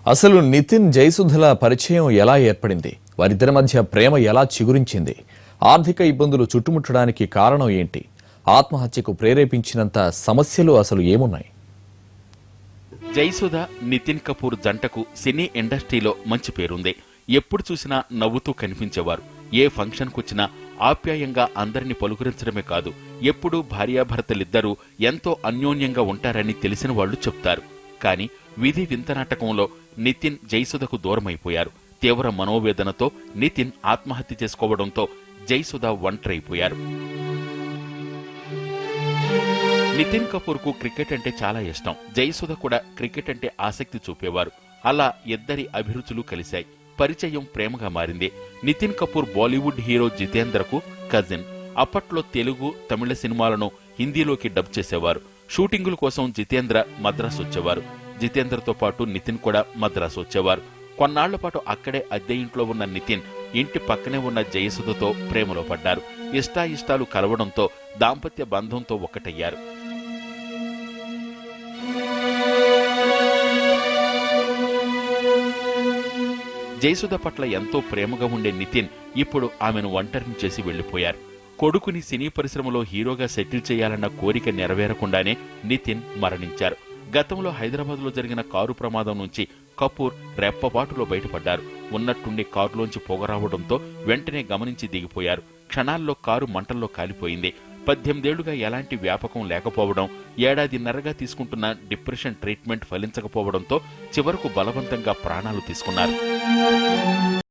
అసలు నితిన్ జయసుధల పరిచయం ఎలా ఏర్పడింది? వారిద్దరి మధ్య ప్రేమ ఎలా చిగురించింది? ఆర్థిక ఇబ్బందులు చుట్టుముట్టడానికి కారణం ఏంటి? ఆత్మహత్యకు ప్రేరేపించినంత సమస్యలు అసలు ఏమున్నాయి? జయసుధ, నితిన్ కపూర్ జంటకు సినీ ఇండస్ట్రీలో మంచి పేరుంది. ఎప్పుడు చూసినా నవ్వుతూ కనిపించేవారు. ఏ ఫంక్షన్కు వచ్చినా ఆప్యాయంగా అందరినీ పలుకరించడమే కాదు, ఎప్పుడూ భార్యాభర్తలిద్దరూ ఎంతో అన్యోన్యంగా ఉంటారని తెలిసిన వాళ్లు చెప్తారు. కానీ విధి వింతనాటకంలో నితిన్ జయసుధకు దూరమైపోయారు. తీవ్ర మనోవేదనతో నితిన్ ఆత్మహత్య చేసుకోవడంతో జయసుధ ఒంటరైపోయారు. నితిన్ కపూర్ కు క్రికెట్ అంటే చాలా ఇష్టం. జయసుధ కూడా క్రికెట్ అంటే ఆసక్తి చూపేవారు. అలా ఇద్దరి అభిరుచులు కలిశాయి. పరిచయం ప్రేమగా మారింది. నితిన్ కపూర్ బాలీవుడ్ హీరో జితేంద్రకు కజిన్. అప్పట్లో తెలుగు, తమిళ సినిమాలను హిందీలోకి డబ్ చేసేవారు. షూటింగుల కోసం జితేంద్ర మద్రాసు వచ్చేవారు. జితేంద్రతో పాటు నితిన్ కూడా మద్రాసు వచ్చేవారు. కొన్నాళ్ల పాటు అక్కడే అద్దె ఇంట్లో ఉన్న నితిన్ ఇంటి పక్కనే ఉన్న జయసుధతో ప్రేమలో పడ్డారు. ఇష్టాయిష్టాలు కలవడంతో దాంపత్య బంధంతో ఒకటయ్యారు. జయసుధ పట్ల ఎంతో ప్రేమగా ఉండే నితిన్ ఇప్పుడు ఆమెను ఒంటరిని చేసి వెళ్లిపోయారు. కొడుకుని సినీ పరిశ్రమలో హీరోగా సెటిల్ చేయాలన్న కోరిక నెరవేరకుండానే నితిన్ మరణించారు. గతంలో హైదరాబాద్లో జరిగిన కారు ప్రమాదం నుంచి కపూర్ రెప్పపాటులో బయటపడ్డారు. ఉన్నట్టుండి కారులోంచి పొగరావడంతో వెంటనే గమనించి దిగిపోయారు. క్షణాల్లో కారు మంటల్లో కాలిపోయింది. 18 ఏళ్లుగా ఎలాంటి వ్యాపకం లేకపోవడం, ఏడాదిన్నరగా తీసుకుంటున్న డిప్రెషన్ ట్రీట్మెంట్ ఫలించకపోవడంతో చివరకు బలవంతంగా ప్రాణాలు తీసుకున్నారు.